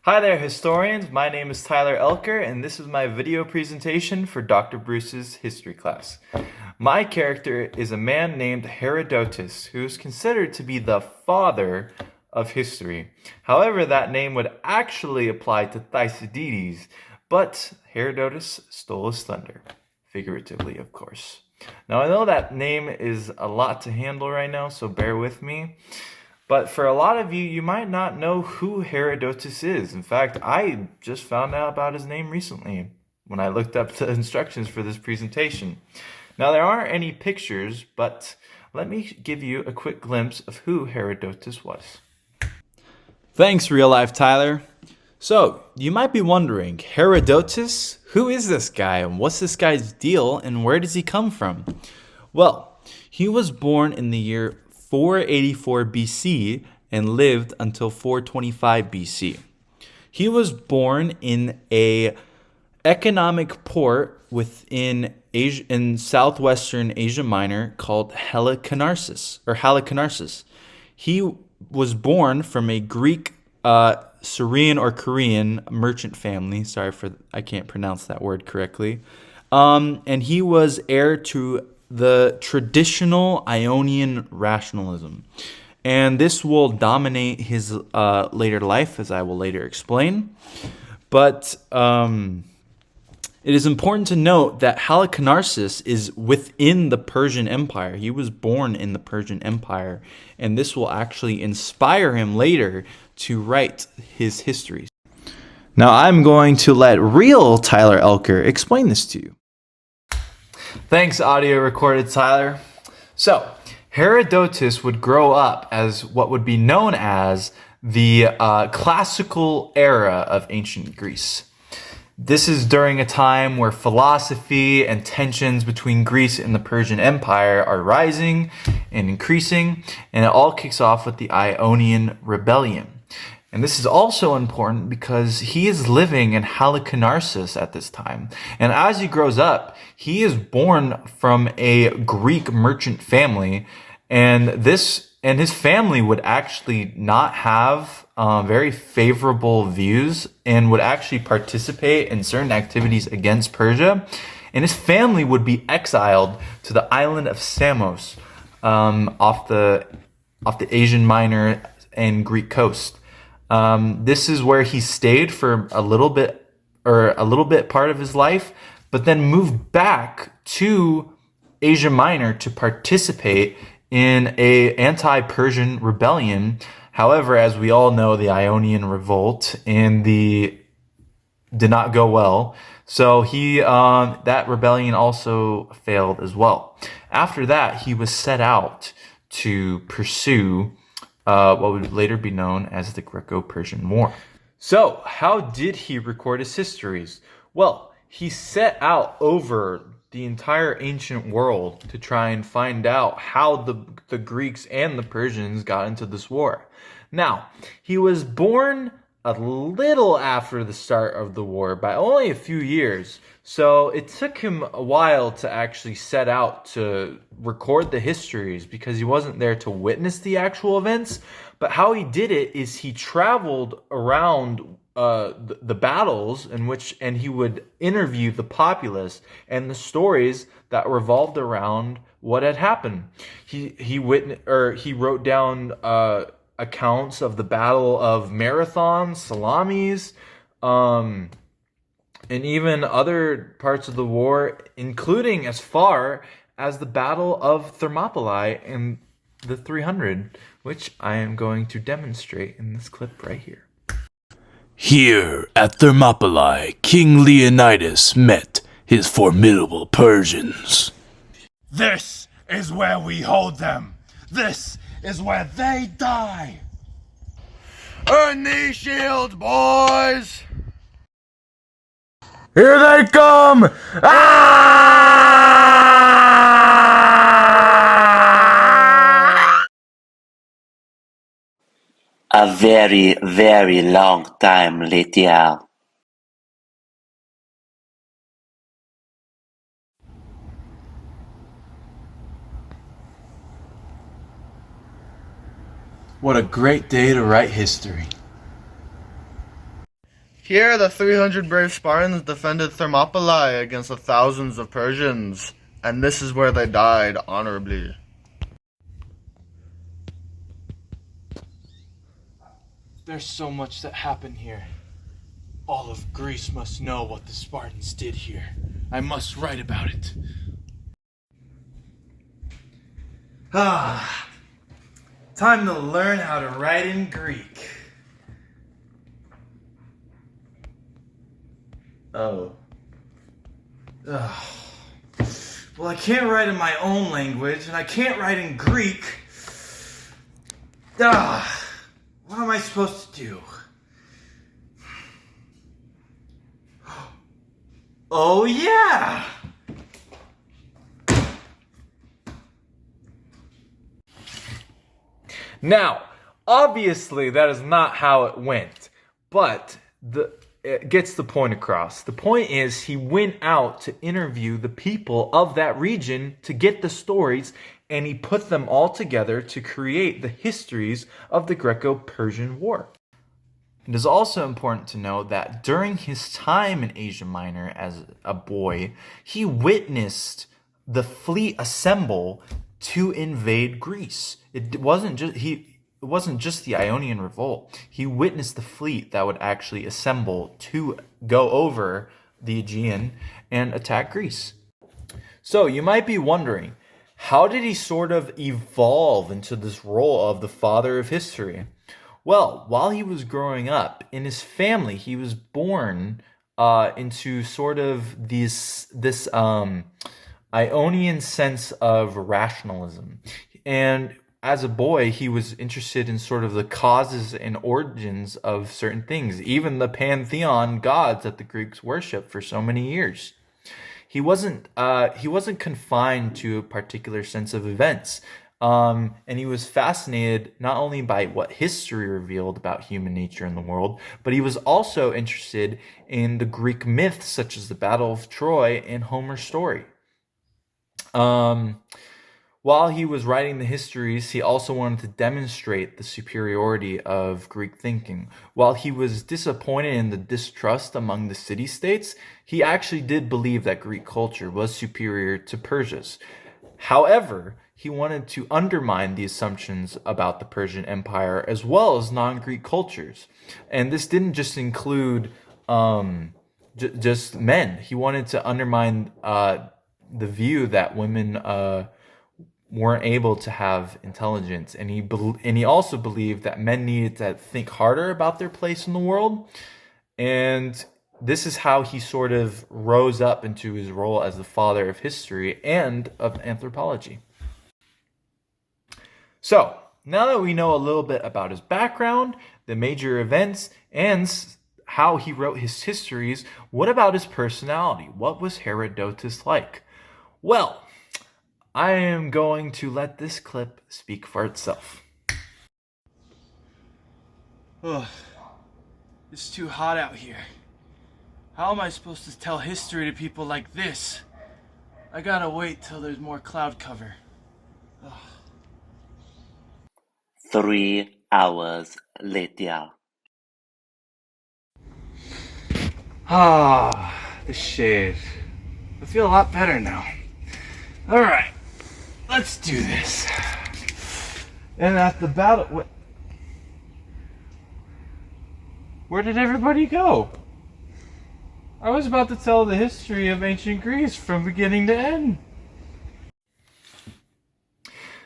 Hi there, historians. My name is Tyler Elker, and this is my video presentation for Dr. Bruce's history class. My character is a man named Herodotus, who is considered to be the father of history. However, that name would actually apply to Thucydides, but Herodotus stole his thunder. Figuratively, of course. Now, I know that name is a lot to handle right now, so bear with me. But for a lot of you, you might not know who Herodotus is. In fact, I just found out about his name recently when I looked up the instructions for this presentation. Now, there aren't any pictures, but let me give you a quick glimpse of who Herodotus was. Thanks, Real Life Tyler. So, you might be wondering, Herodotus? Who is this guy, and what's this guy's deal, and where does he come from? Well, he was born in the year 484 BC and lived until 425 BC. He was born in a economic port within Asia, in southwestern Asia Minor called Halicarnassus. He was born from a Greek Syrian or Korean merchant family. Sorry for I can't pronounce that word correctly. And he was heir to the traditional Ionian rationalism. And this will dominate his later life, as I will later explain. But it is important to note that Halicarnassus is within the Persian Empire. He was born in the Persian Empire, and this will actually inspire him later to write his histories. Now I'm going to let real Tyler Elker explain this to you. Thanks, audio recorded Tyler. So, Herodotus would grow up as what would be known as the classical era of ancient Greece. This is during a time where philosophy and tensions between Greece and the Persian Empire are rising and increasing, and it all kicks off with the Ionian Rebellion. And this is also important because he is living in Halicarnassus at this time. And as he grows up, he is born from a Greek merchant family. And his family would actually not have very favorable views and would actually participate in certain activities against Persia. And his family would be exiled to the island of Samos off the Asian Minor and Greek coast. This is where he stayed for a little bit part of his life, but then moved back to Asia Minor to participate in a anti-Persian rebellion. However, as we all know, the Ionian revolt did not go well. So that rebellion also failed as well. After that, he was set out to pursue what would later be known as the Greco-Persian War. So, how did he record his histories? Well, he set out over the entire ancient world to try and find out how the Greeks and the Persians got into this war. Now, he was born a little after the start of the war, by only a few years. So it took him a while to actually set out to record the histories because he wasn't there to witness the actual events. But how he did it is he traveled around the battles and he would interview the populace and the stories that revolved around what had happened. He wrote down accounts of the Battle of Marathon, Salamis, and even other parts of the war, including as far as the Battle of Thermopylae in the 300, which I am going to demonstrate in this clip right here. Here at Thermopylae, King Leonidas met his formidable Persians. This is where we hold them. This is where they die. Earn these shields, boys! Here they come! A very, very long time later. What a great day to write history. Here, the 300 brave Spartans defended Thermopylae against the thousands of Persians, and this is where they died honorably. There's so much that happened here. All of Greece must know what the Spartans did here. I must write about it. Time to learn how to write in Greek. Oh. Ugh. Well, I can't write in my own language, and I can't write in Greek. What am I supposed to do? Oh, yeah! Now, obviously, that is not how it went, but it gets the point across. The point is, he went out to interview the people of that region to get the stories, and he put them all together to create the histories of the Greco-Persian War. It is also important to note that during his time in Asia Minor as a boy, he witnessed the fleet assemble to invade Greece. It wasn't just the Ionian Revolt. He witnessed the fleet that would actually assemble to go over the Aegean and attack Greece. So you might be wondering, how did he sort of evolve into this role of the father of history? Well, while he was growing up, in his family, he was born into sort of this Ionian sense of rationalism. And as a boy, he was interested in sort of the causes and origins of certain things, even the pantheon gods that the Greeks worshiped for so many years. He wasn't confined to a particular sense of events. And he was fascinated not only by what history revealed about human nature in the world, but he was also interested in the Greek myths such as the Battle of Troy and Homer's story. While he was writing the histories, he also wanted to demonstrate the superiority of Greek thinking. While he was disappointed in the distrust among the city-states, he actually did believe that Greek culture was superior to Persia's. However, he wanted to undermine the assumptions about the Persian Empire as well as non-Greek cultures. And this didn't just include just men. He wanted to undermine the view that women weren't able to have intelligence. And he also believed that men needed to think harder about their place in the world. And this is how he sort of rose up into his role as the father of history and of anthropology. So, now that we know a little bit about his background, the major events, and how he wrote his histories, what about his personality? What was Herodotus like? Well, I am going to let this clip speak for itself. Ugh. It's too hot out here. How am I supposed to tell history to people like this? I gotta wait till there's more cloud cover. Ugh. 3 hours later. The shade. I feel a lot better now. Alright, let's do this. And at the battle... Where did everybody go? I was about to tell the history of ancient Greece from beginning to end.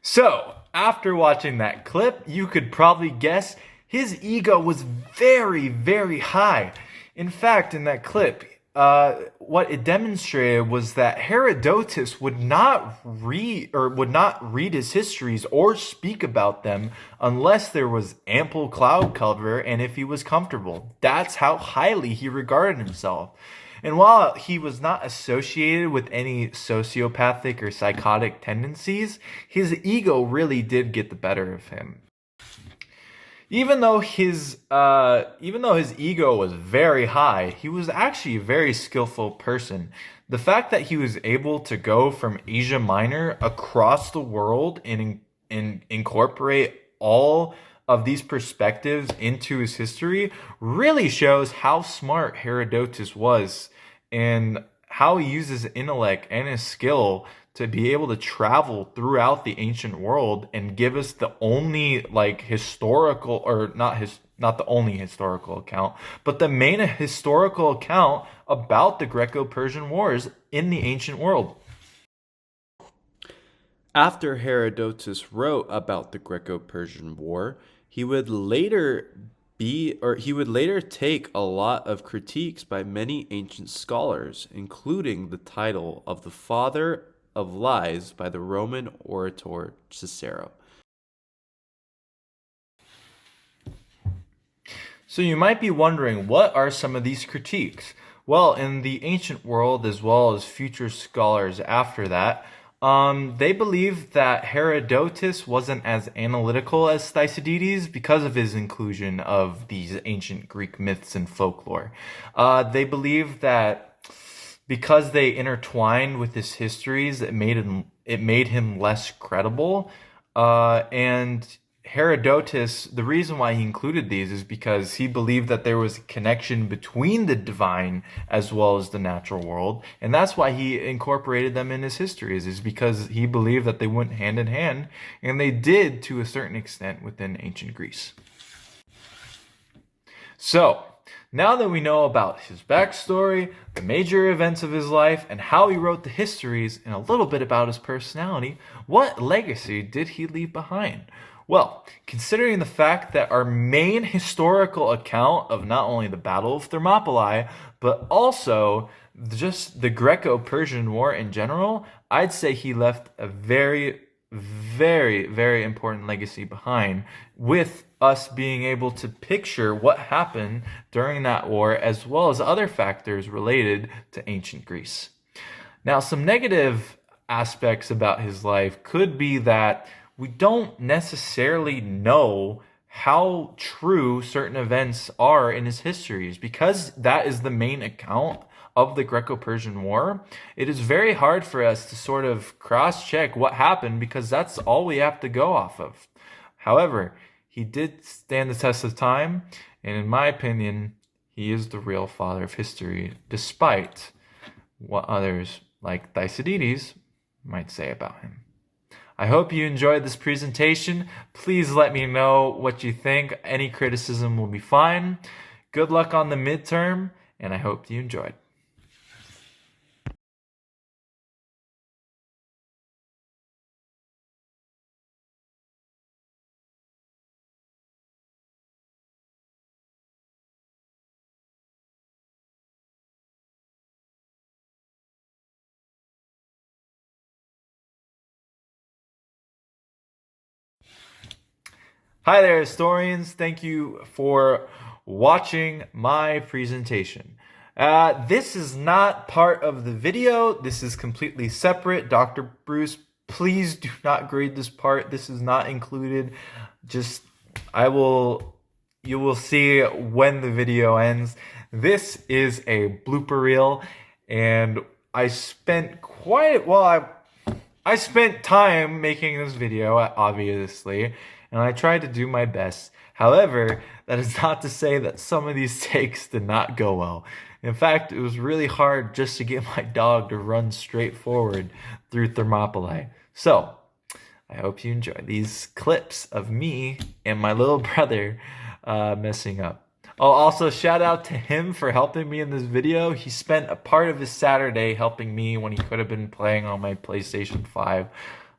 So, after watching that clip, you could probably guess his ego was very, very high. In fact, in that clip, what it demonstrated was that Herodotus would not read his histories or speak about them unless there was ample cloud cover and if he was comfortable. That's how highly he regarded himself. And while he was not associated with any sociopathic or psychotic tendencies, his ego really did get the better of him. Even though his ego was very high, he was actually a very skillful person. The fact that he was able to go from Asia Minor across the world and incorporate all of these perspectives into his history really shows how smart Herodotus was and how he uses intellect and his skill to be able to travel throughout the ancient world and give us the only historical, or not the only historical account, but the main historical account about the Greco-Persian Wars in the ancient world. After Herodotus wrote about the Greco-Persian War, he would later take a lot of critiques by many ancient scholars, including the title of the Father of Lies by the Roman orator Cicero. So you might be wondering, what are some of these critiques? Well, in the ancient world, as well as future scholars after that, they believe that Herodotus wasn't as analytical as Thucydides because of his inclusion of these ancient Greek myths and folklore. They believe that because they intertwined with his histories, it made him less credible. And Herodotus, the reason why he included these is because he believed that there was a connection between the divine as well as the natural world. And that's why he incorporated them in his histories, is because he believed that they went hand in hand, and they did to a certain extent within ancient Greece. So, now that we know about his backstory, the major events of his life, and how he wrote the histories, and a little bit about his personality, what legacy did he leave behind? Well, considering the fact that our main historical account of not only the Battle of Thermopylae, but also just the Greco-Persian War in general, I'd say he left a very, very, very important legacy behind, with us being able to picture what happened during that war, as well as other factors related to ancient Greece. Now, some negative aspects about his life could be that we don't necessarily know how true certain events are in his histories. Because that is the main account of the Greco-Persian War, it is very hard for us to sort of cross-check what happened, because that's all we have to go off of. However, he did stand the test of time, and in my opinion, he is the real father of history, despite what others like Thucydides might say about him. I hope you enjoyed this presentation. Please let me know what you think. Any criticism will be fine. Good luck on the midterm, and I hope you enjoyed. Hi there, historians. Thank you for watching my presentation. This is not part of the video. This is completely separate. Dr. Bruce, please do not grade this part. This is not included. You will see when the video ends. This is a blooper reel, and I spent I spent time making this video, obviously, and I tried to do my best. However, that is not to say that some of these takes did not go well. In fact, it was really hard just to get my dog to run straight forward through Thermopylae. So, I hope you enjoy these clips of me and my little brother messing up. I'll also shout out to him for helping me in this video. He spent a part of his Saturday helping me when he could have been playing on my PlayStation 5.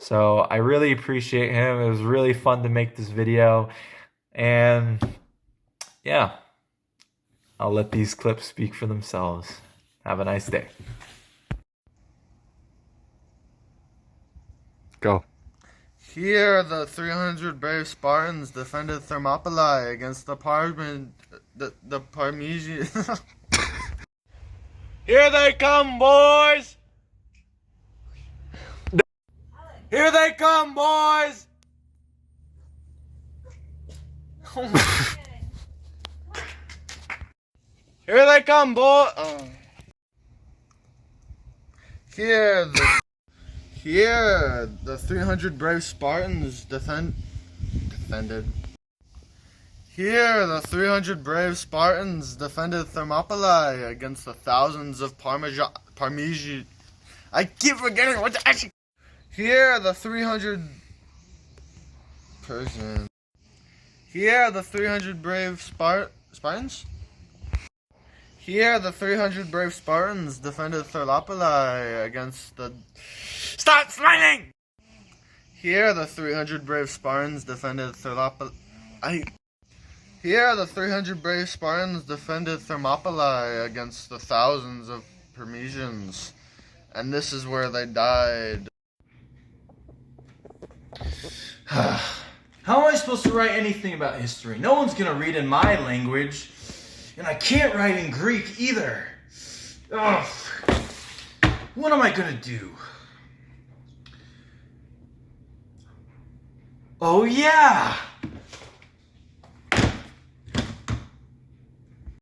So I really appreciate him. It was really fun to make this video. And yeah, I'll let these clips speak for themselves. Have a nice day. Go. Here, the 300 brave Spartans defended Thermopylae against the Parmenians. Here they come, boys! Here they come, boys! Here they come, boys! Here the 300 brave Spartans defended. Here, the 300 brave Spartans defended Thermopylae against the thousands of Parmesian. I keep forgetting what to actually. Here, the 300 Persian. Here, the 300 brave Spartans. Here, the 300 brave Spartans defended Thermopylae against the. Stop smiling! Here, the 300 brave Spartans defended Thermopylae. Here, the 300 brave Spartans defended Thermopylae against the thousands of Parmesians, and this is where they died. How am I supposed to write anything about history? No one's gonna read in my language, and I can't write in Greek either. Ugh. What am I gonna do? Oh yeah!